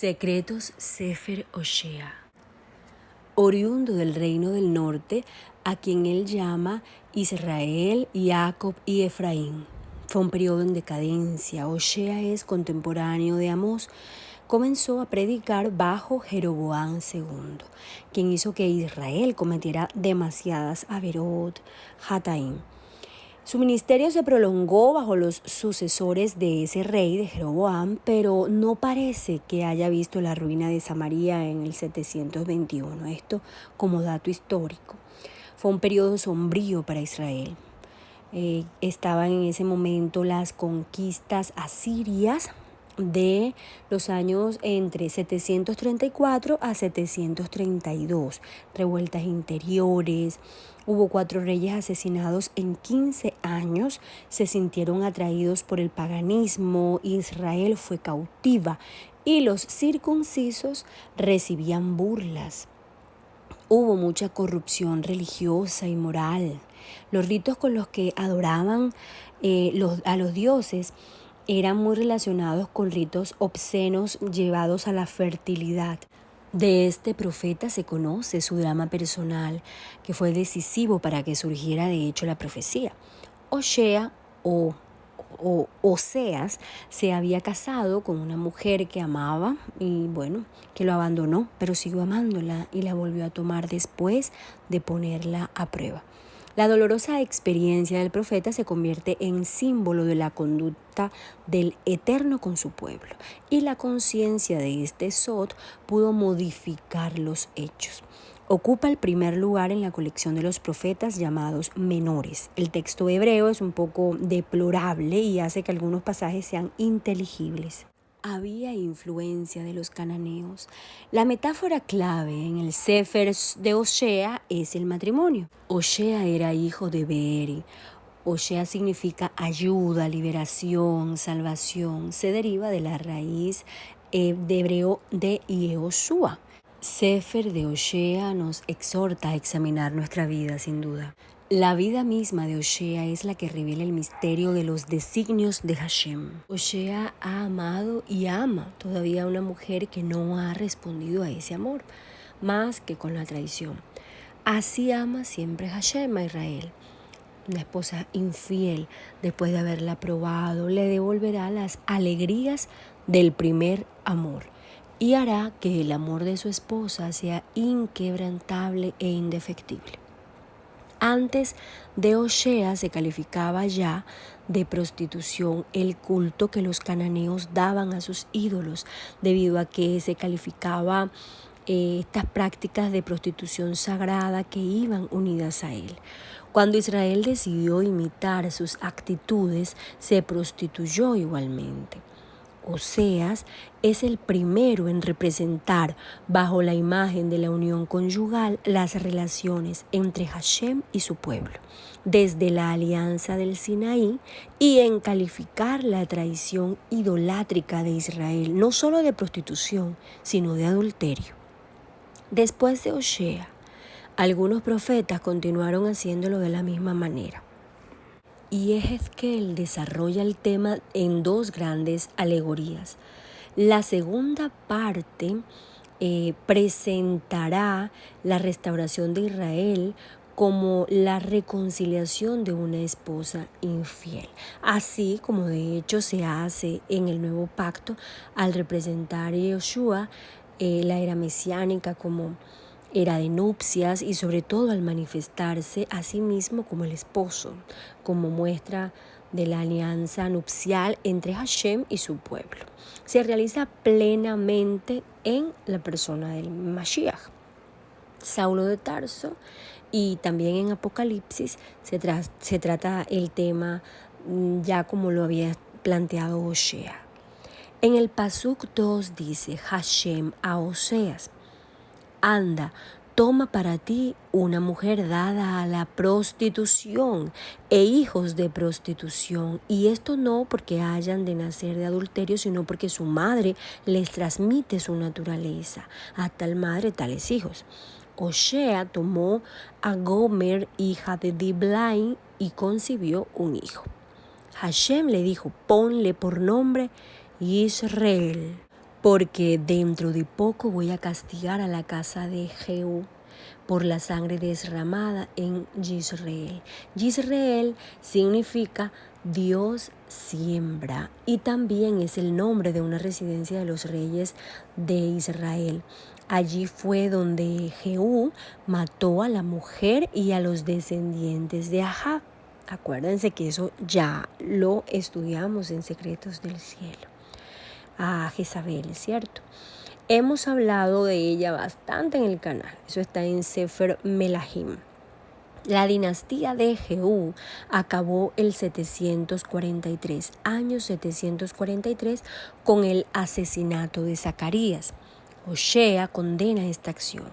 Secretos Sefer Hoshea. Oriundo del reino del norte, a quien él llama Israel, Jacob y Efraín. Fue un periodo en decadencia. Hoshea es contemporáneo de Amós. Comenzó a predicar bajo Jeroboam II, quien hizo que Israel cometiera demasiadas averot, hataim. Su ministerio se prolongó bajo los sucesores de ese rey de Jeroboam, pero no parece que haya visto la ruina de Samaria en el 721. Esto como dato histórico. Fue un periodo sombrío para Israel. Estaban en ese momento las conquistas asirias de los años entre 734 a 732, revueltas interiores, hubo 4 reyes asesinados en 15 años, se sintieron atraídos por el paganismo, Israel fue cautiva y los circuncisos recibían burlas. Hubo mucha corrupción religiosa y moral. Los ritos con los que adoraban a los dioses eran muy relacionados con ritos obscenos llevados a la fertilidad. De este profeta se conoce su drama personal, que fue decisivo para que surgiera de hecho la profecía. Hoshea o Oseas se había casado con una mujer que amaba y que lo abandonó, pero siguió amándola y la volvió a tomar después de ponerla a prueba. La dolorosa experiencia del profeta se convierte en símbolo de la conducta del Eterno con su pueblo, y la conciencia de este Sot pudo modificar los hechos. Ocupa el primer lugar en la colección de los profetas llamados menores. El texto hebreo es un poco deplorable y hace que algunos pasajes sean inteligibles. Había influencia de los cananeos. La metáfora clave en el Sefer de Hoshea es el matrimonio. Hoshea era hijo de Beeri. Hoshea significa ayuda, liberación, salvación. Se deriva de la raíz de hebreo de Yehoshua. Sefer de Hoshea nos exhorta a examinar nuestra vida, sin duda. La vida misma de Hoshea es la que revela el misterio de los designios de Hashem. Hoshea ha amado y ama todavía a una mujer que no ha respondido a ese amor, más que con la traición. Así ama siempre Hashem a Israel. Una esposa infiel, después de haberla probado, le devolverá las alegrías del primer amor y hará que el amor de su esposa sea inquebrantable e indefectible. Antes de Hoshea se calificaba ya de prostitución el culto que los cananeos daban a sus ídolos, debido a que se calificaba estas prácticas de prostitución sagrada que iban unidas a él. Cuando Israel decidió imitar sus actitudes, se prostituyó igualmente. Oseas es el primero en representar bajo la imagen de la unión conyugal las relaciones entre Hashem y su pueblo, desde la alianza del Sinaí, y en calificar la traición idolátrica de Israel, no solo de prostitución, sino de adulterio. Después de Hoshea, algunos profetas continuaron haciéndolo de la misma manera. Y Ezequiel desarrolla el tema en 2 grandes alegorías. La segunda parte presentará la restauración de Israel como la reconciliación de una esposa infiel, así como de hecho se hace en el nuevo pacto al representar a Yeshua la era mesiánica como era de nupcias, y sobre todo al manifestarse a sí mismo como el esposo, como muestra de la alianza nupcial entre Hashem y su pueblo. Se realiza plenamente en la persona del Mashiach. Saulo de Tarso, y también en Apocalipsis se trata el tema ya como lo había planteado Hoshea. En el Pasuk 2 dice Hashem a Oseas: anda, toma para ti una mujer dada a la prostitución e hijos de prostitución, y esto no porque hayan de nacer de adulterio, sino porque su madre les transmite su naturaleza, a tal madre tales hijos. Hoshea tomó a Gomer, hija de Diblaim, y concibió un hijo. Hashem le dijo: ponle por nombre Israel, porque dentro de poco voy a castigar a la casa de Jehú por la sangre desramada en Yisrael. Yisrael significa Dios siembra y también es el nombre de una residencia de los reyes de Israel. Allí fue donde Jehú mató a la mujer y a los descendientes de Ahab. Acuérdense que eso ya lo estudiamos en Secretos del Cielo. A Jezabel, ¿cierto? Hemos hablado de ella bastante en el canal. Eso está en Sefer Melahim. La dinastía de Jehú acabó el 743, año 743, con el asesinato de Zacarías. Oshea condena esta acción.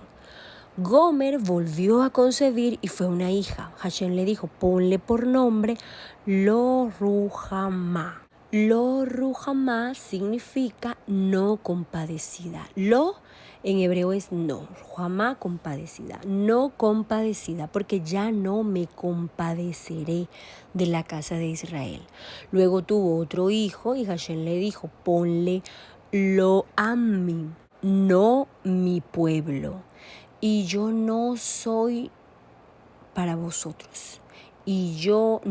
Gomer volvió a concebir y fue una hija. Hashem le dijo, ponle por nombre Lo Ruhamá. Lo Ruhamá significa no compadecida. Lo en hebreo es no, Ruhamá compadecida, no compadecida, porque ya no me compadeceré de la casa de Israel. Luego tuvo otro hijo y Hashem le dijo, ponle Lo Ammi, no mi pueblo, y yo no soy para vosotros, y yo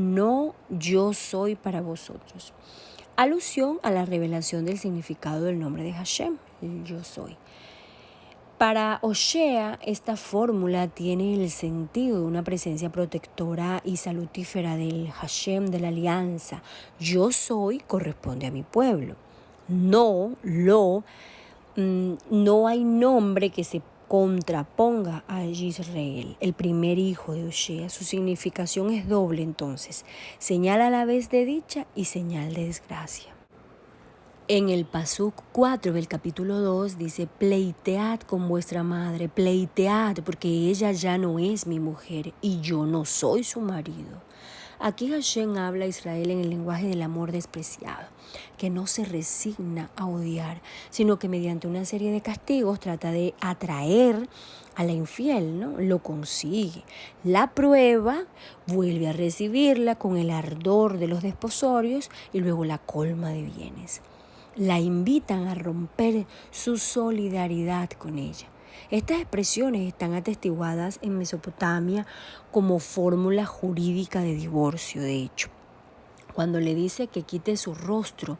soy para vosotros. Alusión a la revelación del significado del nombre de Hashem, el yo soy. Para Oshea, esta fórmula tiene el sentido de una presencia protectora y salutífera del Hashem, de la alianza. Yo soy corresponde a mi pueblo. No hay nombre que se contraponga a Israel, el primer hijo de Oshea. Su significación es doble entonces, señal a la vez de dicha y señal de desgracia. En el Pasuk 4 del capítulo 2 dice, pleitead con vuestra madre, pleitead, porque ella ya no es mi mujer y yo no soy su marido. Aquí Hashem habla a Israel en el lenguaje del amor despreciado, que no se resigna a odiar, sino que mediante una serie de castigos trata de atraer a la infiel, ¿no? Lo consigue. La prueba, vuelve a recibirla con el ardor de los desposorios y luego la colma de bienes. La invitan a romper su solidaridad con ella. Estas expresiones están atestiguadas en Mesopotamia como fórmula jurídica de divorcio, de hecho. Cuando le dice que quite de su rostro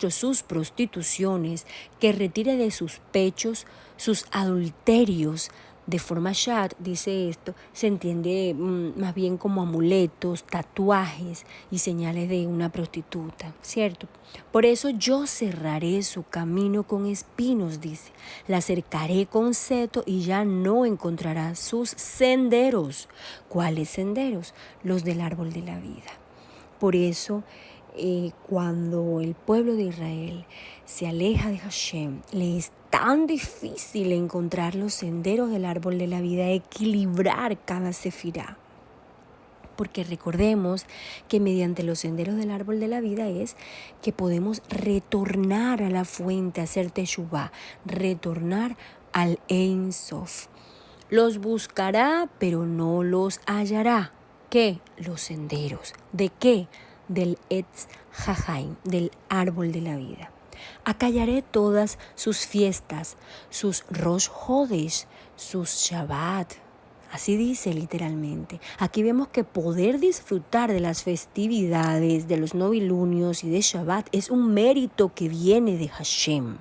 sus prostituciones, que retire de sus pechos sus adulterios, de forma shad, dice esto, se entiende más bien como amuletos, tatuajes y señales de una prostituta, ¿cierto? Por eso yo cerraré su camino con espinos, dice, la cercaré con seto y ya no encontrará sus senderos. ¿Cuáles senderos? Los del árbol de la vida. Por eso, cuando el pueblo de Israel se aleja de Hashem, le es tan difícil encontrar los senderos del árbol de la vida, equilibrar cada sefirá. Porque recordemos que mediante los senderos del árbol de la vida es que podemos retornar a la fuente, hacer teshuvá, retornar al Ein Sof. Los buscará, pero no los hallará. ¿Qué? Los senderos. ¿De qué? Del Etz Hachaim, del árbol de la vida. Acallaré todas sus fiestas, sus Rosh Hodesh, sus Shabbat. Así dice literalmente. Aquí vemos que poder disfrutar de las festividades, de los novilunios y de Shabbat es un mérito que viene de Hashem.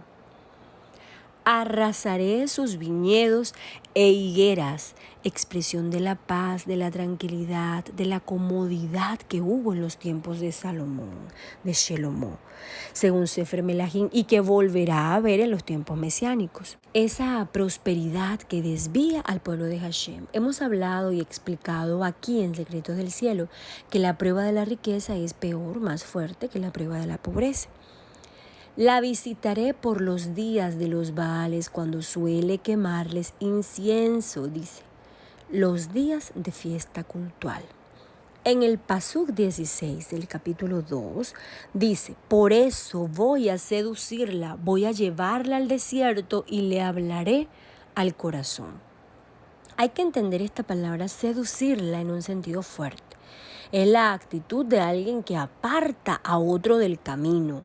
Arrasaré sus viñedos e higueras, expresión de la paz, de la tranquilidad, de la comodidad que hubo en los tiempos de Salomón, de Shelomó, según Sefer Melahim, y que volverá a haber en los tiempos mesiánicos. Esa prosperidad que desvía al pueblo de Hashem. Hemos hablado y explicado aquí en Secretos del Cielo que la prueba de la riqueza es peor, más fuerte que la prueba de la pobreza. La visitaré por los días de los Baales cuando suele quemarles incienso, dice, los días de fiesta cultual. En el Pasuk 16 del capítulo 2 dice, por eso voy a seducirla, voy a llevarla al desierto y le hablaré al corazón. Hay que entender esta palabra seducirla en un sentido fuerte. Es la actitud de alguien que aparta a otro del camino.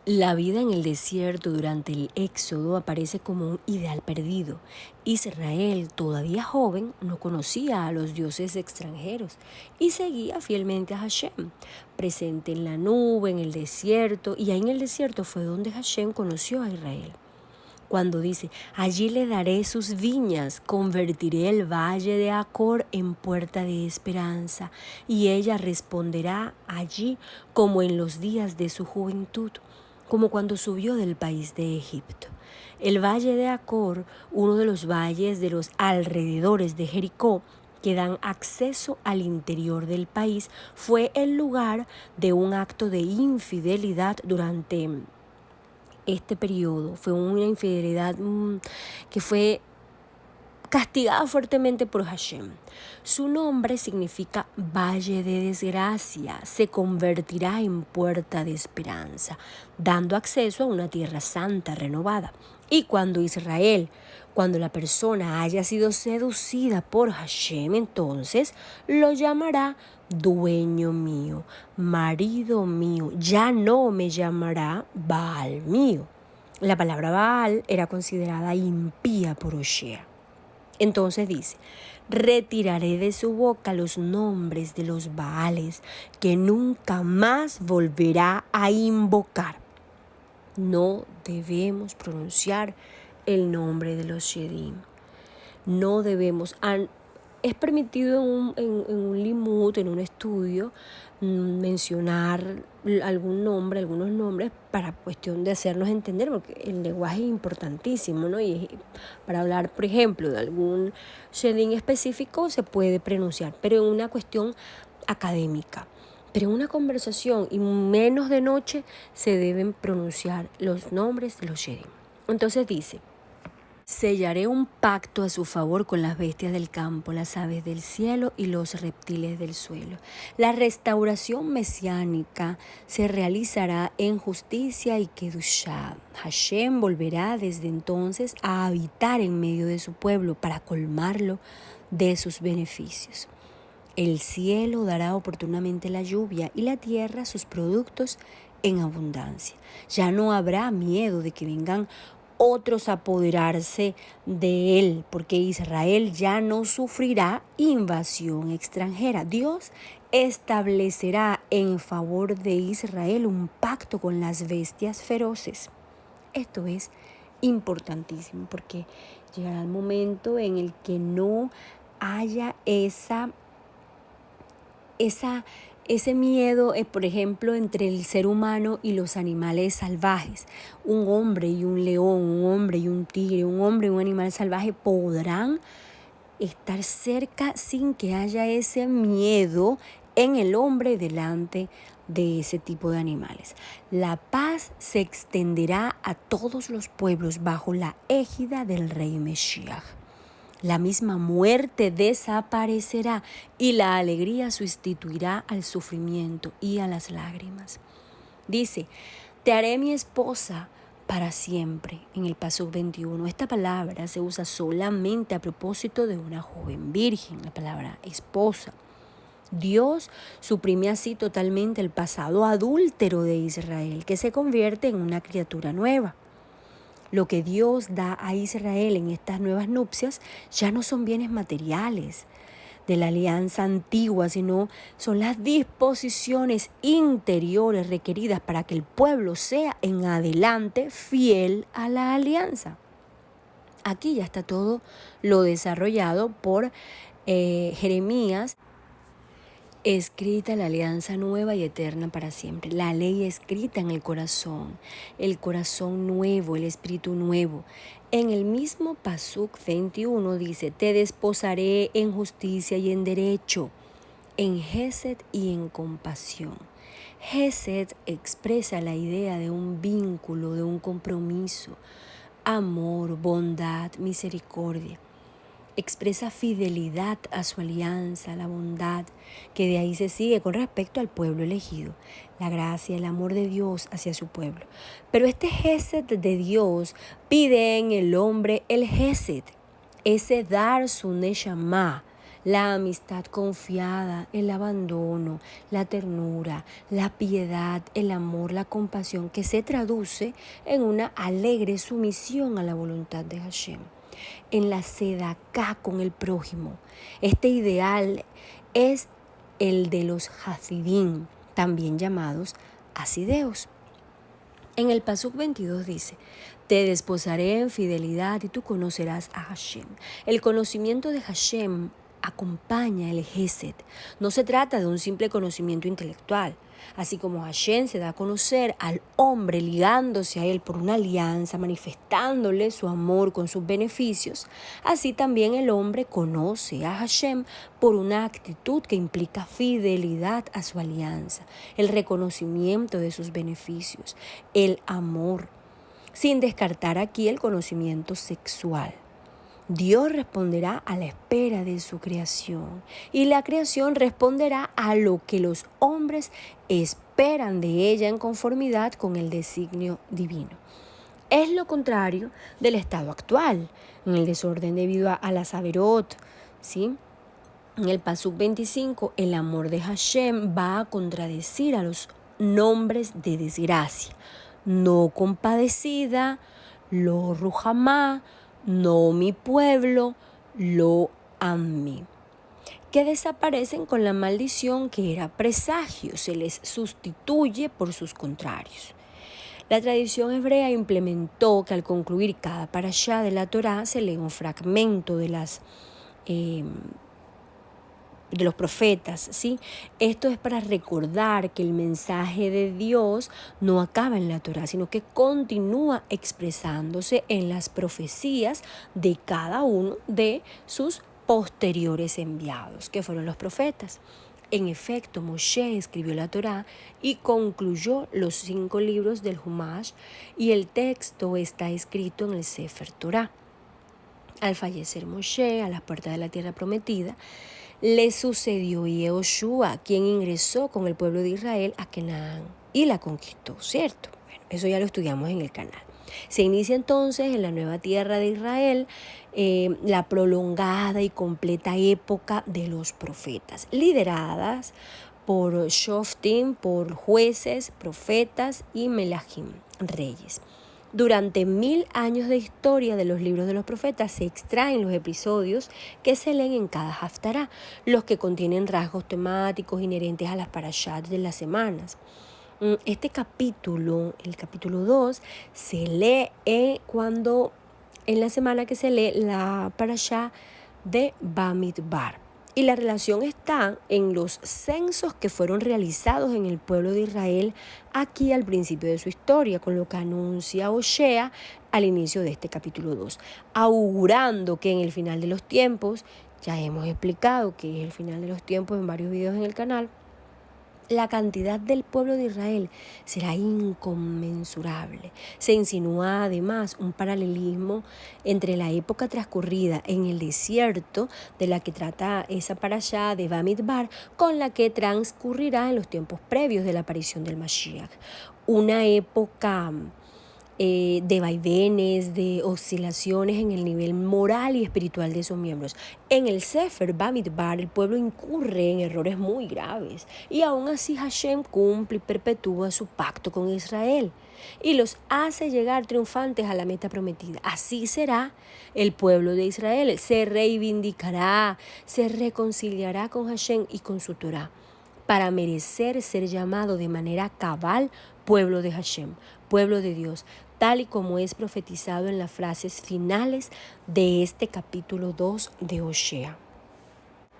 La vida en el desierto durante el Éxodo aparece como un ideal perdido. Israel, todavía joven, no conocía a los dioses extranjeros y seguía fielmente a Hashem, presente en la nube, en el desierto, y ahí en el desierto fue donde Hashem conoció a Israel. Cuando dice, allí le daré sus viñas, convertiré el valle de Acor en puerta de esperanza, y ella responderá allí como en los días de su juventud, como cuando subió del país de Egipto. El valle de Acor, uno de los valles de los alrededores de Jericó, que dan acceso al interior del país, fue el lugar de un acto de infidelidad durante este periodo. Fue una infidelidad que fue castigada fuertemente por Hashem. Su nombre significa Valle de Desgracia. Se convertirá en puerta de esperanza, dando acceso a una tierra santa renovada. Y cuando la persona haya sido seducida por Hashem, entonces lo llamará dueño mío, marido mío. Ya no me llamará Baal mío. La palabra Baal era considerada impía por Oshea. Entonces dice, retiraré de su boca los nombres de los Baales que nunca más volverá a invocar. No debemos pronunciar el nombre de los Shedim. No debemos. Es permitido en un limud, en un estudio, mencionar algunos nombres para cuestión de hacernos entender, porque el lenguaje es importantísimo, ¿no? Y para hablar, por ejemplo, de algún shedim específico se puede pronunciar, pero en una cuestión académica. Pero en una conversación y menos de noche se deben pronunciar los nombres de los shedim. Entonces dice, sellaré un pacto a su favor con las bestias del campo, las aves del cielo y los reptiles del suelo. La restauración mesiánica se realizará en justicia y kedushá. Hashem volverá desde entonces a habitar en medio de su pueblo para colmarlo de sus beneficios. El cielo dará oportunamente la lluvia y la tierra sus productos en abundancia. Ya no habrá miedo de que vengan otros a apoderarse de él, porque Israel ya no sufrirá invasión extranjera. Dios establecerá en favor de Israel un pacto con las bestias feroces. Esto es importantísimo porque llegará el momento en el que no haya ese miedo, por ejemplo, entre el ser humano y los animales salvajes. Un hombre y un león, un hombre y un tigre, un hombre y un animal salvaje podrán estar cerca sin que haya ese miedo en el hombre delante de ese tipo de animales. La paz se extenderá a todos los pueblos bajo la égida del rey Mesías. La misma muerte desaparecerá y la alegría sustituirá al sufrimiento y a las lágrimas. Dice, te haré mi esposa para siempre, en el Pasuk 21. Esta palabra se usa solamente a propósito de una joven virgen, la palabra esposa. Dios suprime así totalmente el pasado adúltero de Israel, que se convierte en una criatura nueva. Lo que Dios da a Israel en estas nuevas nupcias ya no son bienes materiales de la alianza antigua, sino son las disposiciones interiores requeridas para que el pueblo sea en adelante fiel a la alianza. Aquí ya está todo lo desarrollado por Jeremías. Escrita la alianza nueva y eterna para siempre. La ley escrita en el corazón nuevo, el espíritu nuevo. En el mismo Pasuk 21 dice, te desposaré en justicia y en derecho, en Gesed y en compasión. Gesed expresa la idea de un vínculo, de un compromiso, amor, bondad, misericordia. Expresa fidelidad a su alianza, la bondad, que de ahí se sigue con respecto al pueblo elegido, la gracia, el amor de Dios hacia su pueblo. Pero este Gesed de Dios pide en el hombre el Gesed, ese dar su neshama, la amistad confiada, el abandono, la ternura, la piedad, el amor, la compasión, que se traduce en una alegre sumisión a la voluntad de Hashem, en la sedaká con el prójimo. Este ideal es el de los Hasidim, también llamados hasideos. En el Pasuk 22 dice: te desposaré en fidelidad y tú conocerás a Hashem. El conocimiento de Hashem acompaña el Gesed. No se trata de un simple conocimiento intelectual. Así como Hashem se da a conocer al hombre ligándose a él por una alianza, manifestándole su amor con sus beneficios, así también el hombre conoce a Hashem por una actitud que implica fidelidad a su alianza, el reconocimiento de sus beneficios, el amor, sin descartar aquí el conocimiento sexual. Dios responderá a la espera de su creación y la creación responderá a lo que los hombres esperan de ella en conformidad con el designio divino. Es lo contrario del estado actual, en el desorden debido a la Saberot, ¿sí? En el Pasuk 25, el amor de Hashem va a contradecir a los nombres de desgracia. No compadecida, lo ruhamá, no mi pueblo, lo amé, que desaparecen con la maldición que era presagio, se les sustituye por sus contrarios. La tradición hebrea implementó que al concluir cada parashá de la Torá se lee un fragmento de los profetas, ¿sí? Esto es para recordar que el mensaje de Dios no acaba en la Torá, sino que continúa expresándose en las profecías de cada uno de sus posteriores enviados, que fueron los profetas. En efecto, Moshe escribió la Torá y concluyó los 5 libros del Humash, y el texto está escrito en el Sefer Torá. Al fallecer Moshe a las puertas de la tierra prometida, le sucedió Yehoshua, quien ingresó con el pueblo de Israel a Canaán y la conquistó, ¿cierto? Bueno, eso ya lo estudiamos en el canal. Se inicia entonces en la nueva tierra de Israel la prolongada y completa época de los profetas, lideradas por Shoftim, por jueces, profetas y Melahim, reyes. Durante 1000 años de historia de los libros de los profetas se extraen los episodios que se leen en cada haftará, los que contienen rasgos temáticos inherentes a las parashat de las semanas. Este capítulo, el capítulo 2, se lee en la semana que se lee la parashá de Bamidbar. Y la relación está en los censos que fueron realizados en el pueblo de Israel aquí al principio de su historia, con lo que anuncia Oshea al inicio de este capítulo 2, augurando que en el final de los tiempos, ya hemos explicado que es el final de los tiempos en varios videos en el canal, la cantidad del pueblo de Israel será inconmensurable. Se insinúa además un paralelismo entre la época transcurrida en el desierto, de la que trata esa parashá de Bamidbar, con la que transcurrirá en los tiempos previos de la aparición del Mashiach. Una época de vaivenes, de oscilaciones en el nivel moral y espiritual de sus miembros. En el Sefer Bamidbar, el pueblo incurre en errores muy graves y aún así Hashem cumple y perpetúa su pacto con Israel y los hace llegar triunfantes a la meta prometida. Así será el pueblo de Israel, se reivindicará, se reconciliará con Hashem y con su Torah, para merecer ser llamado de manera cabal pueblo de Hashem, pueblo de Dios, tal y como es profetizado en las frases finales de este capítulo 2 de Oshea.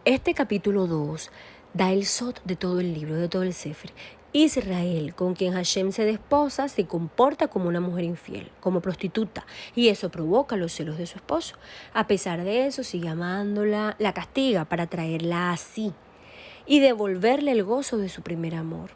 Este capítulo 2 da el sot de todo el libro, de todo el Sefer. Israel, con quien Hashem se desposa, se comporta como una mujer infiel, como prostituta, y eso provoca los celos de su esposo. A pesar de eso, sigue amándola, la castiga para traerla así y devolverle el gozo de su primer amor.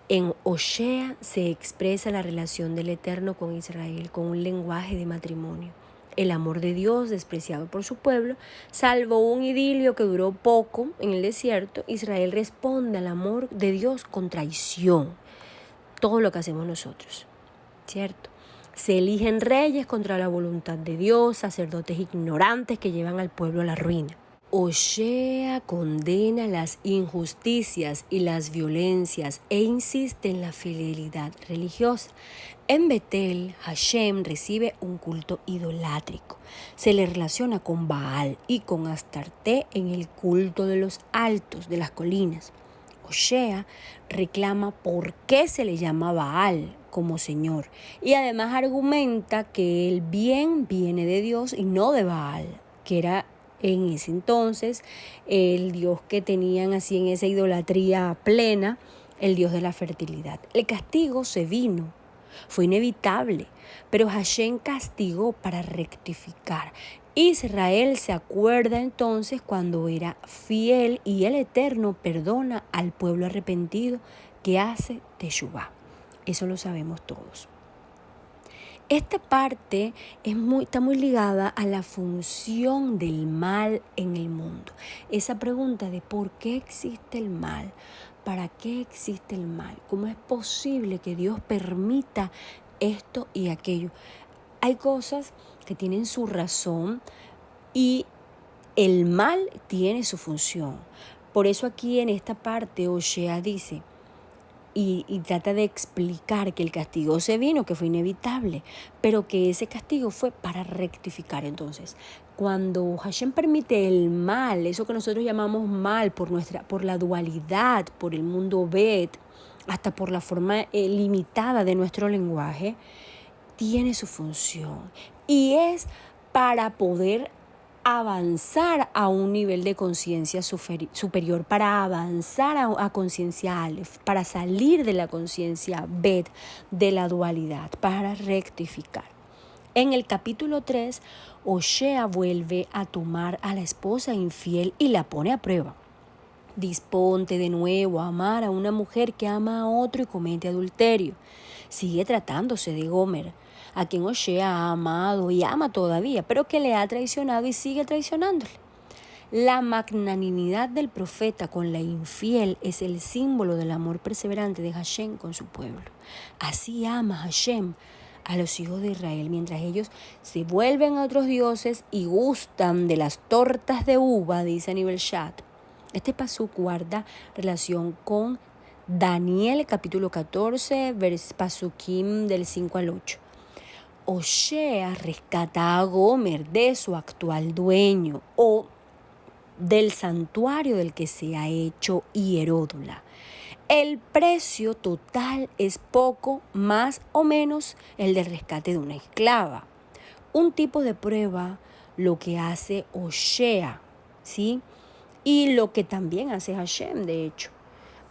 En Oshea se expresa la relación del Eterno con Israel con un lenguaje de matrimonio. El amor de Dios despreciado por su pueblo, salvo un idilio que duró poco en el desierto, Israel responde al amor de Dios con traición. Todo lo que hacemos nosotros, ¿cierto? Se eligen reyes contra la voluntad de Dios, sacerdotes ignorantes que llevan al pueblo a la ruina. Oshea condena las injusticias y las violencias e insiste en la fidelidad religiosa. En Betel, Hashem recibe un culto idolátrico. Se le relaciona con Baal y con Astarte en el culto de los altos, de las colinas. Oshea reclama por qué se le llama Baal como Señor y además argumenta que el bien viene de Dios y no de Baal, que era en ese entonces el Dios que tenían así en esa idolatría plena, el Dios de la fertilidad. El castigo se vino. Fue inevitable, pero Hashem castigó para rectificar. Israel se acuerda entonces cuando era fiel y el Eterno perdona al pueblo arrepentido que hace teshuvá. Eso lo sabemos todos. Esta parte está muy ligada a la función del mal en el mundo. Esa pregunta de por qué existe el mal, para qué existe el mal, cómo es posible que Dios permita esto y aquello. Hay cosas que tienen su razón y el mal tiene su función. Por eso aquí en esta parte Oshea dice y trata de explicar que el castigo se vino, que fue inevitable, pero que ese castigo fue para rectificar. Entonces, cuando Hashem permite el mal, eso que nosotros llamamos mal por la dualidad, por el mundo Bet, hasta por la forma limitada de nuestro lenguaje, tiene su función y es para poder avanzar a un nivel de conciencia superior, para avanzar a conciencia Aleph, para salir de la conciencia Bet, de la dualidad, para rectificar. En el capítulo 3, Oshea vuelve a tomar a la esposa infiel y la pone a prueba. Disponte de nuevo a amar a una mujer que ama a otro y comete adulterio. Sigue tratándose de Gomer, a quien Oshea ha amado y ama todavía, pero que le ha traicionado y sigue traicionándole. La magnanimidad del profeta con la infiel es el símbolo del amor perseverante de Hashem con su pueblo. Así ama Hashem a los hijos de Israel, mientras ellos se vuelven a otros dioses y gustan de las tortas de uva, dice Aníbal Shat. Este pasuk guarda relación con Daniel capítulo 14, pasukim del 5 al 8. Oshea rescata a Gomer de su actual dueño o del santuario del que se ha hecho hieródula. El precio total es poco más o menos el del rescate de una esclava. Un tipo de prueba lo que hace Oshea, ¿sí? Y lo que también hace Hashem, de hecho.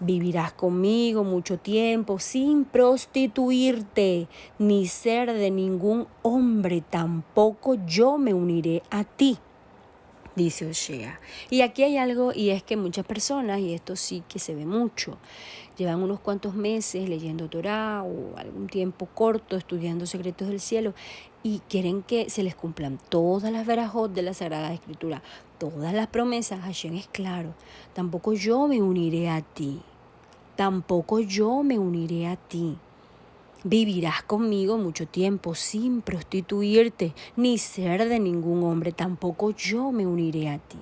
Vivirás conmigo mucho tiempo sin prostituirte, ni ser de ningún hombre, tampoco yo me uniré a ti, dice Oshea. Y aquí hay algo, y es que muchas personas, y esto sí que se ve mucho, llevan unos cuantos meses leyendo Torah o algún tiempo corto estudiando secretos del cielo y quieren que se les cumplan todas las verajot de la Sagrada Escritura, todas las promesas. Hashem es claro, tampoco yo me uniré a ti, tampoco yo me uniré a ti. Vivirás conmigo mucho tiempo sin prostituirte, ni ser de ningún hombre, tampoco yo me uniré a ti.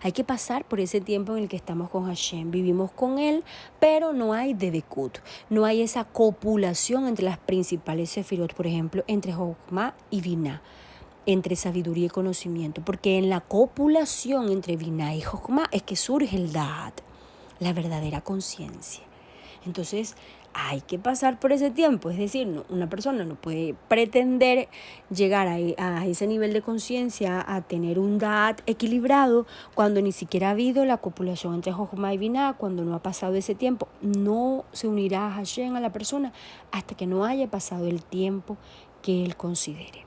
Hay que pasar por ese tiempo en el que estamos con Hashem, vivimos con Él, pero no hay debekut, no hay esa copulación entre las principales sefirot, por ejemplo, entre Jochma y Binah, entre sabiduría y conocimiento, porque en la copulación entre Binah y Jochma es que surge el Da'at, la verdadera conciencia. Entonces hay que pasar por ese tiempo, es decir, una persona no puede pretender llegar a ese nivel de conciencia, a tener un Da'at equilibrado, cuando ni siquiera ha habido la copulación entre Jochma y Binah, cuando no ha pasado ese tiempo. No se unirá a Hashem, a la persona, hasta que no haya pasado el tiempo que él considere.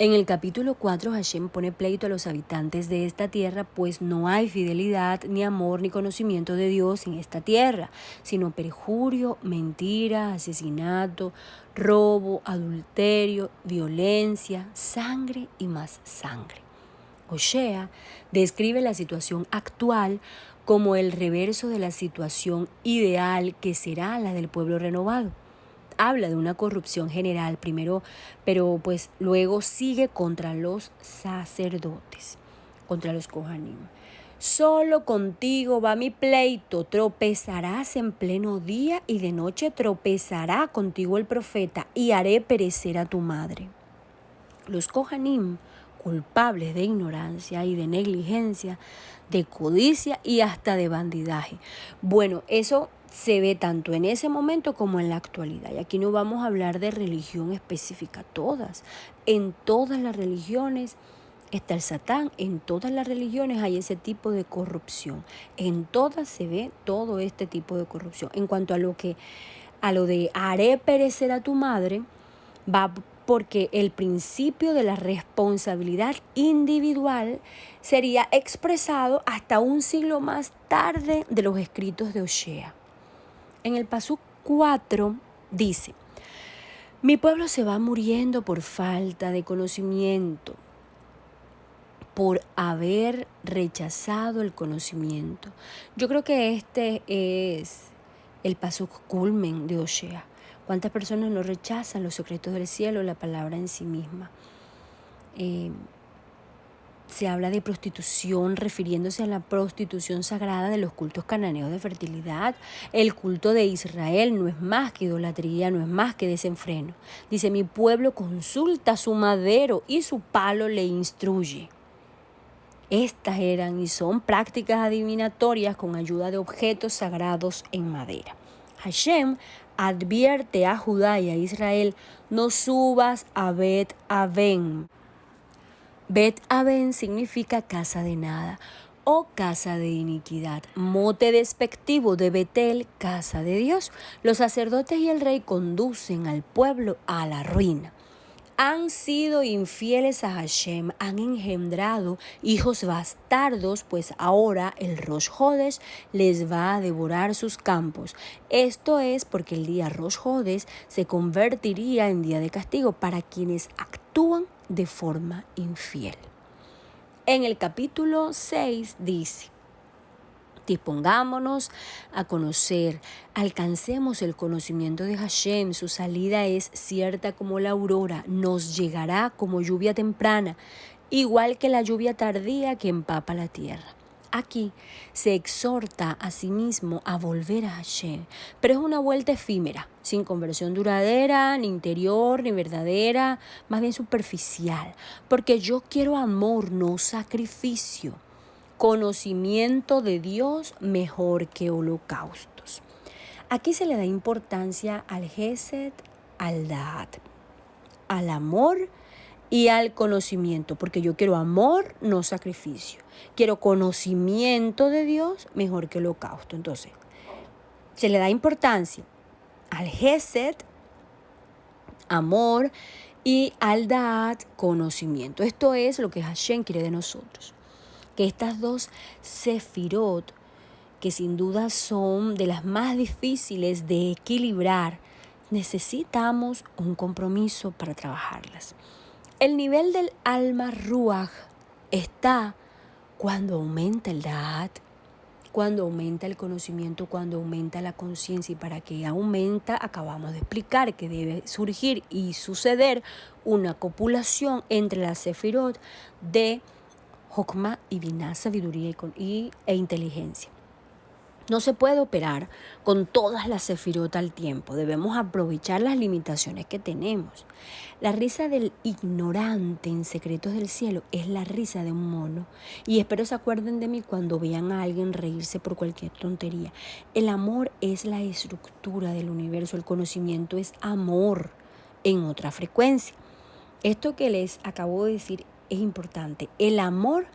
En el capítulo 4, Hashem pone pleito a los habitantes de esta tierra, pues no hay fidelidad, ni amor, ni conocimiento de Dios en esta tierra, sino perjurio, mentira, asesinato, robo, adulterio, violencia, sangre y más sangre. Oshea describe la situación actual como el reverso de la situación ideal que será la del pueblo renovado. Habla de una corrupción general primero, pero pues luego sigue contra los sacerdotes. contra los Kohanim. Solo contigo va mi pleito, tropezarás en pleno día y de noche tropezará contigo el profeta y haré perecer a tu madre. Los Kohanim, culpables de ignorancia y de negligencia, de codicia y hasta de bandidaje. Bueno, eso se ve tanto en ese momento como en la actualidad. Y aquí no vamos a hablar de religión específica, todas. En todas las religiones está el Satán, en todas las religiones hay ese tipo de corrupción. En todas se ve todo este tipo de corrupción. En cuanto a lo de haré perecer a tu madre, va porque el principio de la responsabilidad individual sería expresado hasta un siglo más tarde de los escritos de Oshea. En el Pasuk 4 dice: mi pueblo se va muriendo por falta de conocimiento, por haber rechazado el conocimiento. Yo creo que este es el Pasuk culmen de Oshea. ¿Cuántas personas no rechazan los secretos del cielo, la palabra en sí misma? Se habla de prostitución, refiriéndose a la prostitución sagrada de los cultos cananeos de fertilidad. El culto de Israel no es más que idolatría, no es más que desenfreno. Dice: mi pueblo consulta su madero y su palo le instruye. Estas eran y son prácticas adivinatorias con ayuda de objetos sagrados en madera. Hashem advierte a Judá y a Israel: no subas a Bet Aven. Bet Aven significa casa de nada o casa de iniquidad, mote despectivo de Betel, casa de Dios. Los sacerdotes y el rey conducen al pueblo a la ruina. Han sido infieles a Hashem, han engendrado hijos bastardos, pues ahora el Rosh Hodesh les va a devorar sus campos. Esto es porque el día Rosh Hodesh se convertiría en día de castigo para quienes actúan de forma infiel. En el capítulo 6 dice: dispongámonos a conocer, alcancemos el conocimiento de Hashem. Su salida es cierta como la aurora, nos llegará como lluvia temprana, igual que la lluvia tardía que empapa la tierra. Aquí se exhorta a sí mismo a volver a Hashem, pero es una vuelta efímera, sin conversión duradera, ni interior, ni verdadera, más bien superficial, porque yo quiero amor, no sacrificio. Conocimiento de Dios mejor que holocaustos. Aquí se le da importancia al Gesed, al Daat, al amor y al conocimiento, porque yo quiero amor, no sacrificio. Quiero conocimiento de Dios mejor que holocausto. Entonces, se le da importancia al Gesed, amor, y al Daat, conocimiento. Esto es lo que Hashem quiere de nosotros. Que estas dos sefirot, que sin duda son de las más difíciles de equilibrar, necesitamos un compromiso para trabajarlas. El nivel del alma ruach está cuando aumenta el Da'at, cuando aumenta el conocimiento, cuando aumenta la conciencia, y para que aumenta, acabamos de explicar que debe surgir y suceder una copulación entre las sefirot de Jokma y Binah, sabiduría e inteligencia. No se puede operar con todas las sefirot al tiempo. Debemos aprovechar las limitaciones que tenemos. La risa del ignorante en secretos del cielo es la risa de un mono. Y espero se acuerden de mí cuando vean a alguien reírse por cualquier tontería. El amor es la estructura del universo. El conocimiento es amor en otra frecuencia. Esto que les acabo de decir es importante. El amor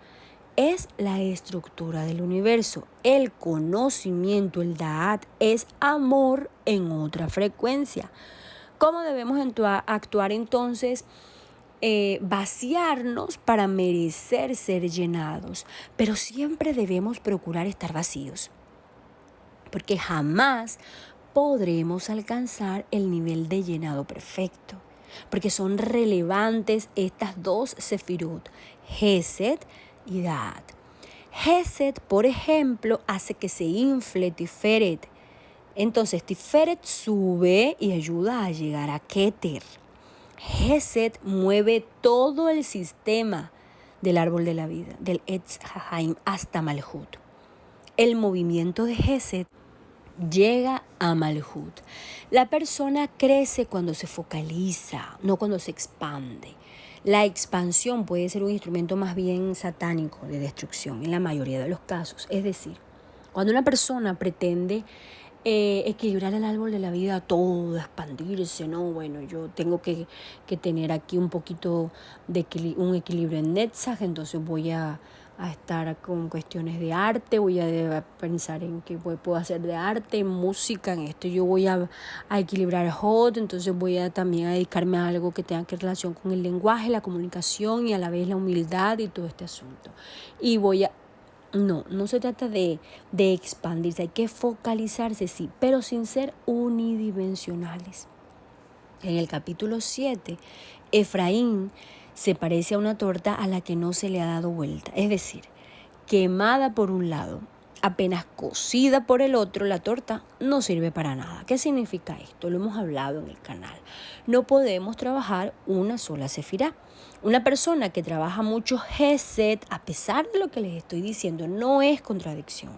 es la estructura del universo. El conocimiento, el Da'at, es amor en otra frecuencia. ¿Cómo debemos actuar entonces? Vaciarnos para merecer ser llenados. Pero siempre debemos procurar estar vacíos, porque jamás podremos alcanzar el nivel de llenado perfecto. Porque son relevantes estas dos sefirot, Gesed y Da'at. Gesed, por ejemplo, hace que se infle Tiferet. Entonces Tiferet sube y ayuda a llegar a Keter. Gesed mueve todo el sistema del árbol de la vida, del Etz Haim hasta Malhut. El movimiento de Gesed llega a Malhut. La persona crece cuando se focaliza, no cuando se expande. La expansión puede ser un instrumento más bien satánico de destrucción en la mayoría de los casos. Es decir, cuando una persona pretende equilibrar el árbol de la vida, todo, expandirse, ¿no? Bueno, yo tengo que tener aquí un poquito de un equilibrio en Netzach, entonces voy a estar con cuestiones de arte, voy a pensar en qué puedo hacer de arte, en música, en esto yo voy a equilibrar Hot, entonces voy a también a dedicarme a algo que tenga que relación con el lenguaje, la comunicación y a la vez la humildad y todo este asunto. Y voy a no se trata de expandirse, hay que focalizarse, sí, pero sin ser unidimensionales. En el capítulo 7, Efraín se parece a una torta a la que no se le ha dado vuelta, es decir, quemada por un lado, apenas cocida por el otro, la torta no sirve para nada. ¿Qué significa esto? Lo hemos hablado en el canal. No podemos trabajar una sola sefirá. Una persona que trabaja mucho Gesed, a pesar de lo que les estoy diciendo, no es contradicción.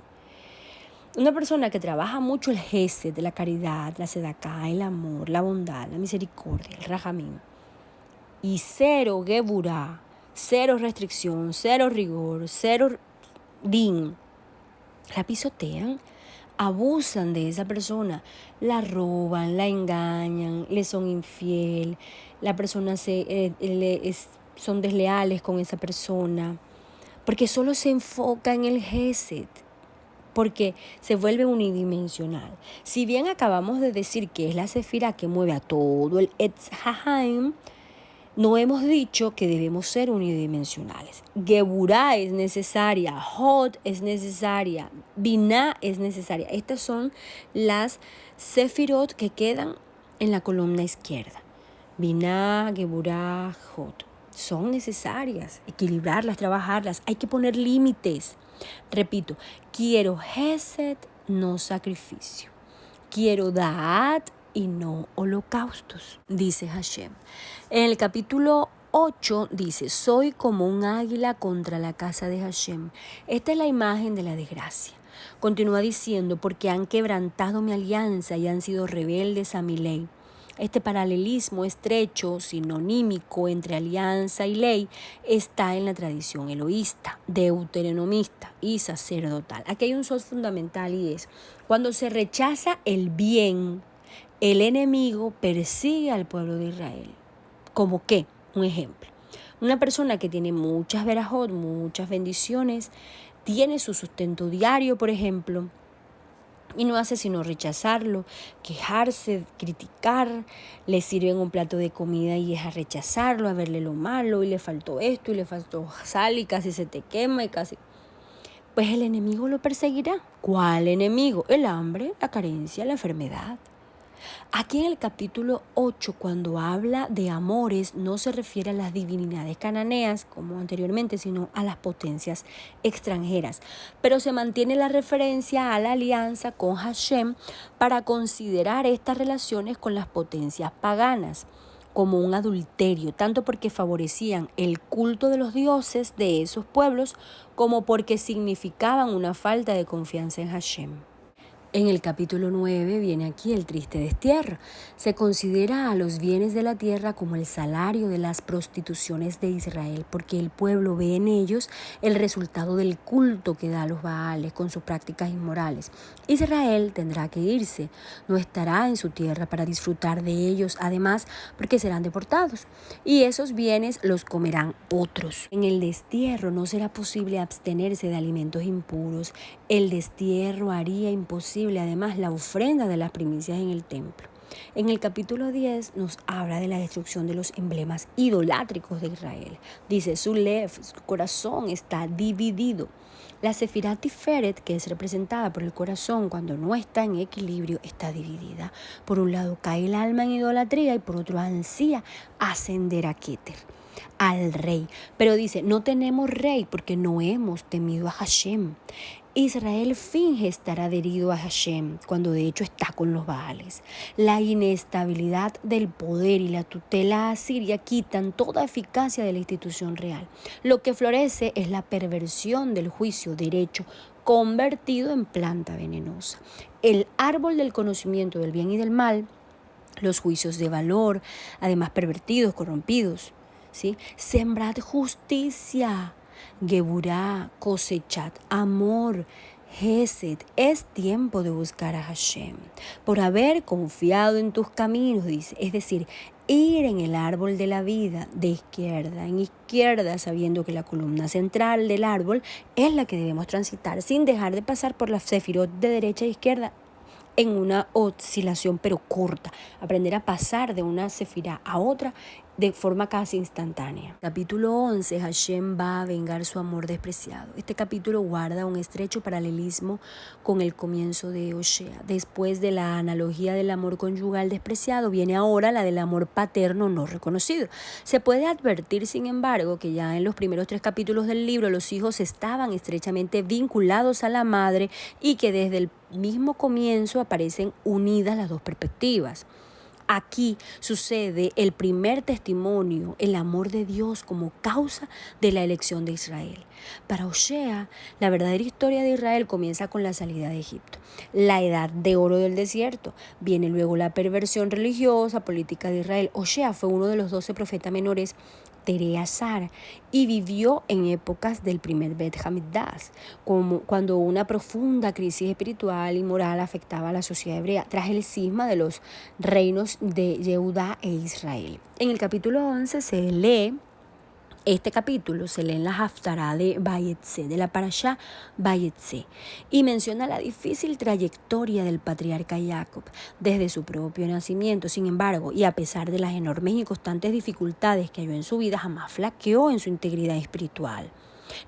Una persona que trabaja mucho el Gesed, la caridad, la sedaká, el amor, la bondad, la misericordia, el rajamim, y cero geburá, cero restricción, cero rigor, cero din, la pisotean, abusan de esa persona, la roban, la engañan, le son infiel, la persona son desleales con esa persona, porque solo se enfoca en el Gesed, porque se vuelve unidimensional. Si bien acabamos de decir que es la sefirá que mueve a todo el Etz Haim, no hemos dicho que debemos ser unidimensionales. Geburá es necesaria, Hot es necesaria, Binah es necesaria. Estas son las sefirot que quedan en la columna izquierda. Binah, Geburá, Hot. Son necesarias, equilibrarlas, trabajarlas. Hay que poner límites. Repito, quiero Gesed, no sacrificio. Quiero Da'at y no holocaustos, dice Hashem. En el capítulo 8 dice, soy como un águila contra la casa de Hashem. Esta es la imagen de la desgracia. Continúa diciendo, porque han quebrantado mi alianza y han sido rebeldes a mi ley. Este paralelismo estrecho, sinonímico entre alianza y ley, está en la tradición eloísta, deuteronomista y sacerdotal. Aquí hay un sol fundamental y es, cuando se rechaza el bien, el enemigo persigue al pueblo de Israel. ¿Cómo qué? Un ejemplo. Una persona que tiene muchas verajot, muchas bendiciones, tiene su sustento diario, por ejemplo, y no hace sino rechazarlo, quejarse, criticar, le sirven un plato de comida y es a rechazarlo, a verle lo malo, y le faltó esto, y le faltó sal, y casi se te quema, y casi... Pues el enemigo lo perseguirá. ¿Cuál enemigo? El hambre, la carencia, la enfermedad. Aquí en el capítulo 8, cuando habla de amores, no se refiere a las divinidades cananeas, como anteriormente, sino a las potencias extranjeras. Pero se mantiene la referencia a la alianza con Hashem para considerar estas relaciones con las potencias paganas como un adulterio, tanto porque favorecían el culto de los dioses de esos pueblos, como porque significaban una falta de confianza en Hashem. En el capítulo 9 viene aquí el triste destierro. Se considera a los bienes de la tierra como el salario de las prostituciones de Israel, porque el pueblo ve en ellos el resultado del culto que da a los Baales con sus prácticas inmorales. Israel tendrá que irse, no estará en su tierra para disfrutar de ellos, además porque serán deportados, y esos bienes los comerán otros. En el destierro no será posible abstenerse de alimentos impuros. El destierro haría imposible además la ofrenda de las primicias en el templo. En el capítulo 10 nos habla de la destrucción de los emblemas idolátricos de Israel. Dice, su corazón está dividido. La Sefirá Tiferet, que es representada por el corazón cuando no está en equilibrio, está dividida. Por un lado cae el alma en idolatría y por otro ansía ascender a Keter, al rey. Pero dice, no tenemos rey porque no hemos temido a Hashem. Israel finge estar adherido a Hashem cuando de hecho está con los Baales. La inestabilidad del poder y la tutela asiria quitan toda eficacia de la institución real. Lo que florece es la perversión del juicio derecho convertido en planta venenosa. El árbol del conocimiento del bien y del mal, los juicios de valor, además pervertidos, corrompidos, ¿sí? Sembrad justicia, Geburá, cosechad amor, Gesed. Es tiempo de buscar a Hashem por haber confiado en tus caminos, dice, es decir, ir en el árbol de la vida de izquierda en izquierda, sabiendo que la columna central del árbol es la que debemos transitar sin dejar de pasar por la sefirot de derecha e izquierda en una oscilación pero corta, aprender a pasar de una sefirá a otra de forma casi instantánea. Capítulo 11, Hashem va a vengar su amor despreciado. Este capítulo guarda un estrecho paralelismo con el comienzo de Oshea. Después de la analogía del amor conyugal despreciado, viene ahora la del amor paterno no reconocido. Se puede advertir, sin embargo, que ya en los primeros 3 capítulos del libro los hijos estaban estrechamente vinculados a la madre y que desde el mismo comienzo aparecen unidas las dos perspectivas. Aquí sucede el primer testimonio, el amor de Dios como causa de la elección de Israel. Para Oshea, la verdadera historia de Israel comienza con la salida de Egipto, la edad de oro del desierto. Viene luego la perversión religiosa, política de Israel. Oshea fue uno de los 12 profetas menores Tereasar y vivió en épocas del primer Bet Hamikdash, como cuando una profunda crisis espiritual y moral afectaba a la sociedad hebrea tras el cisma de los reinos de Yehudá e Israel. En el capítulo 11 se lee este capítulo se lee en la Haftará de Vayetze, de la Parashá Vayetze, y menciona la difícil trayectoria del patriarca Jacob desde su propio nacimiento. Sin embargo, y a pesar de las enormes y constantes dificultades que halló en su vida, jamás flaqueó en su integridad espiritual,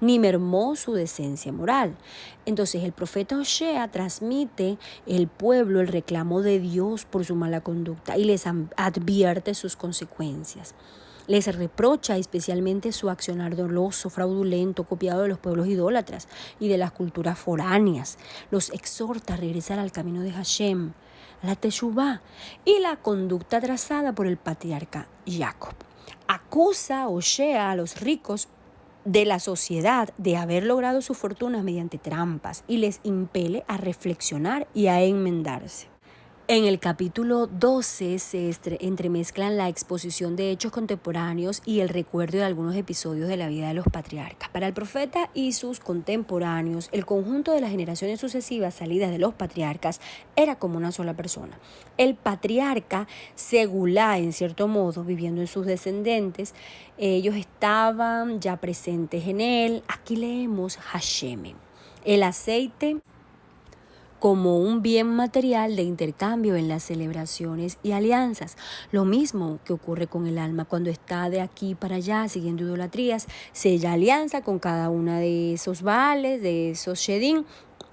ni mermó su decencia moral. Entonces el profeta Oshea transmite al pueblo el reclamo de Dios por su mala conducta y les advierte sus consecuencias. Les reprocha especialmente su accionar doloso, fraudulento, copiado de los pueblos idólatras y de las culturas foráneas. Los exhorta a regresar al camino de Hashem, a la Teshuvá y la conducta trazada por el patriarca Jacob. Acusa a Oshea a los ricos de la sociedad de haber logrado sus fortunas mediante trampas y les impele a reflexionar y a enmendarse. En el capítulo 12 se entremezclan la exposición de hechos contemporáneos y el recuerdo de algunos episodios de la vida de los patriarcas. Para el profeta y sus contemporáneos, el conjunto de las generaciones sucesivas salidas de los patriarcas era como una sola persona. El patriarca Segulá, en cierto modo, viviendo en sus descendientes, ellos estaban ya presentes en él. Aquí leemos Hashem, el aceite como un bien material de intercambio en las celebraciones y alianzas. Lo mismo que ocurre con el alma cuando está de aquí para allá siguiendo idolatrías, sella alianza con cada una de esos baales, de esos shedim,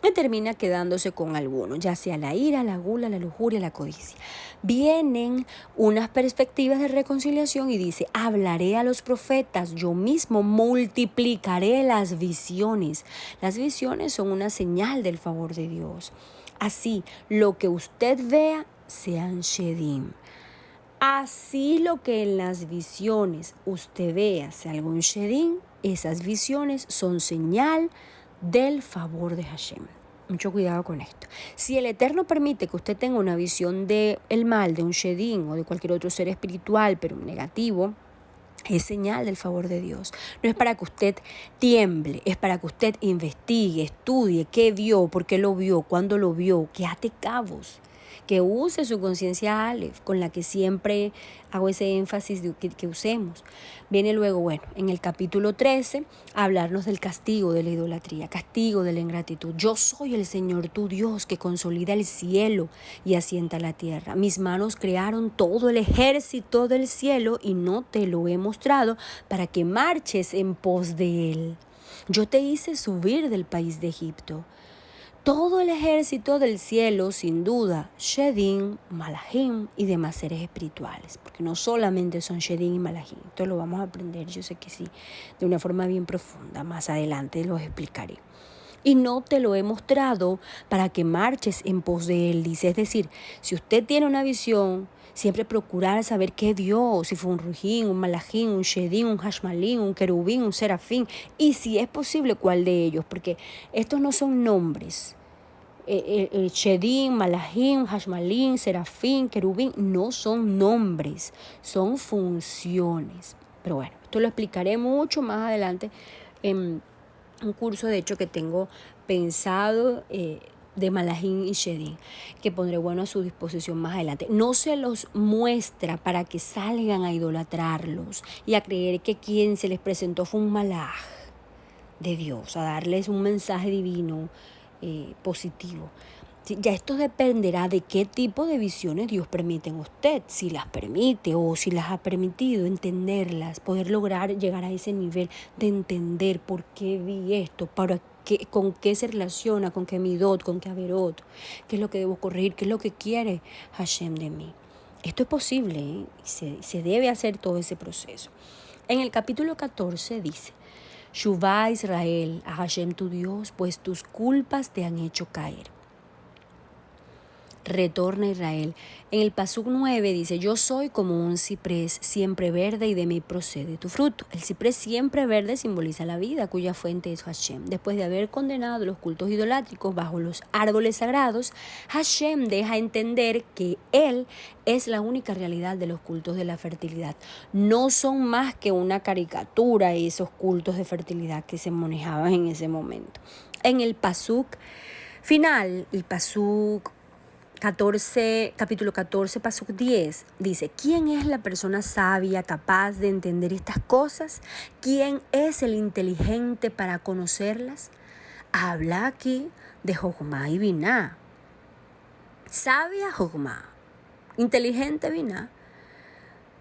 y termina quedándose con alguno, ya sea la ira, la gula, la lujuria, la codicia. Vienen unas perspectivas de reconciliación y dice: hablaré a los profetas, yo mismo multiplicaré las visiones. Las visiones son una señal del favor de Dios. Así, lo que usted vea sean shedim. Así lo que en las visiones usted vea sea algún shedim, esas visiones son señal del favor de Hashem. Mucho cuidado con esto. Si el Eterno permite que usted tenga una visión del mal, de un shedim o de cualquier otro ser espiritual, pero negativo, es señal del favor de Dios. No es para que usted tiemble, es para que usted investigue, estudie qué vio, por qué lo vio, cuándo lo vio, que ate cabos, que use su conciencia Aleph, con la que siempre hago ese énfasis de que usemos. Viene luego, en el capítulo 13, a hablarnos del castigo de la idolatría, castigo de la ingratitud. Yo soy el Señor tu Dios que consolida el cielo y asienta la tierra. Mis manos crearon todo el ejército del cielo y no te lo he mostrado para que marches en pos de él. Yo te hice subir del país de Egipto. Todo el ejército del cielo, sin duda, Shedim, Malachim y demás seres espirituales, porque no solamente son Shedim y Malachim, esto lo vamos a aprender, yo sé que sí, de una forma bien profunda, más adelante los explicaré. y no te lo he mostrado para que marches en pos de él, dice. Es decir, si usted tiene una visión, siempre procurar saber qué vio, si fue un rujín, un malajín, un shedín, un hashmalín, un querubín, un serafín, y si es posible, cuál de ellos, porque estos no son nombres. Shedín, Malahim, Hashmalín, Serafín, Querubín, no son nombres, son funciones. Pero bueno, esto lo explicaré mucho más adelante en un curso, de hecho, que tengo pensado de Malahim y Shedín, que pondré a su disposición más adelante. No se los muestra para que salgan a idolatrarlos y a creer que quien se les presentó fue un malaj de Dios, a darles un mensaje divino positivo. Ya esto dependerá de qué tipo de visiones Dios permite en usted, si las permite o si las ha permitido, entenderlas, poder lograr llegar a ese nivel de entender por qué vi esto, con qué se relaciona, con qué midot, con qué averot, qué es lo que debo corregir, qué es lo que quiere Hashem de mí. Esto es posible, y se debe hacer todo ese proceso. En el capítulo 14 dice: Shuvá Israel, a Hashem tu Dios, pues tus culpas te han hecho caer. Retorna Israel. En el Pasuk 9 dice: yo soy como un ciprés siempre verde y de mí procede tu fruto. El ciprés siempre verde simboliza la vida, cuya fuente es Hashem. Después de haber condenado los cultos idolátricos bajo los árboles sagrados, Hashem deja entender que Él es la única realidad de los cultos de la fertilidad. No son más que una caricatura esos cultos de fertilidad que se manejaban en ese momento. En el Pasuk final, el Pasuk capítulo 14, Pasuk 10, dice: ¿quién es la persona sabia capaz de entender estas cosas? ¿Quién es el inteligente para conocerlas? Habla aquí de Jojma y Biná. Sabia Jojma, inteligente Biná.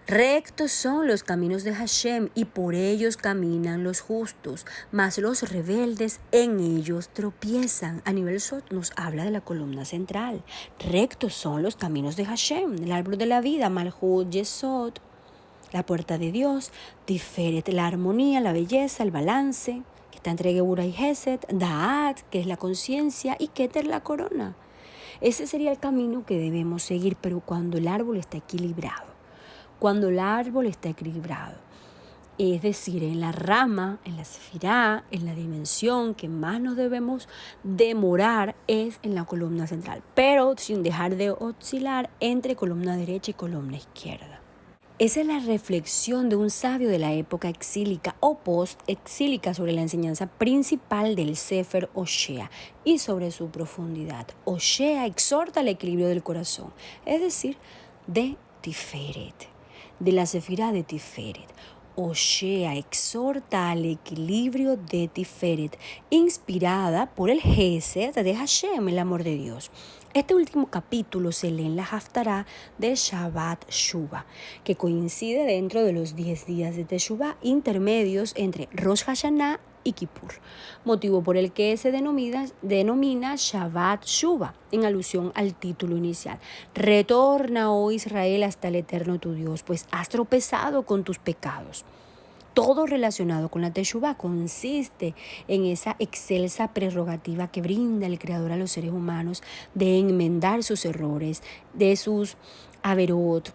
Rectos son los caminos de Hashem y por ellos caminan los justos, mas los rebeldes en ellos tropiezan. A nivel Sot nos habla de la columna central. Rectos son los caminos de Hashem, el árbol de la vida, Malhut Yesod, la puerta de Dios, Tiferet, la armonía, la belleza, el balance, que está entre Geburah y Geset, Da'at, que es la conciencia, y Keter, la corona. Ese sería el camino que debemos seguir, pero cuando el árbol está equilibrado. Cuando el árbol está equilibrado, es decir, en la rama, en la sefirá, en la dimensión que más nos debemos demorar es en la columna central, pero sin dejar de oscilar entre columna derecha y columna izquierda. Esa es la reflexión de un sabio de la época exílica o post-exílica sobre la enseñanza principal del Sefer Oshea y sobre su profundidad. Oshea exhorta al equilibrio del corazón, es decir, de Tiferet, de la sefirá de Tiferet. Oshea exhorta al equilibrio de Tiferet, inspirada por el Gesed de Hashem, el amor de Dios. Este último capítulo se lee en la Haftará de Shabbat Shuvah, que coincide dentro de los 10 días de Teshuvah intermedios entre Rosh Hashanah y Kippur, motivo por el que se denomina Shabbat Shuvah, en alusión al título inicial. Retorna, oh Israel, hasta el Eterno tu Dios, pues has tropezado con tus pecados. Todo relacionado con la Teshuvah consiste en esa excelsa prerrogativa que brinda el Creador a los seres humanos de enmendar sus errores, de sus averot,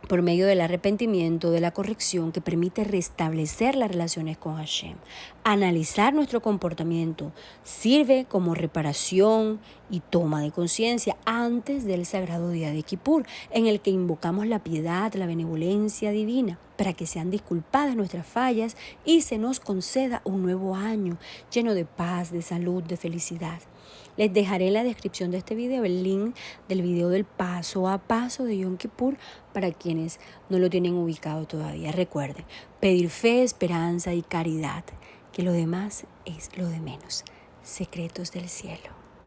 por medio del arrepentimiento, de la corrección que permite restablecer las relaciones con Hashem. Analizar nuestro comportamiento sirve como reparación y toma de conciencia antes del sagrado día de Kippur, en el que invocamos la piedad, la benevolencia divina, para que sean disculpadas nuestras fallas y se nos conceda un nuevo año lleno de paz, de salud, de felicidad. Les dejaré en la descripción de este video el link del video del paso a paso de Yom Kippur para quienes no lo tienen ubicado todavía. Recuerden, pedir fe, esperanza y caridad, que lo demás es lo de menos. Secretos del cielo.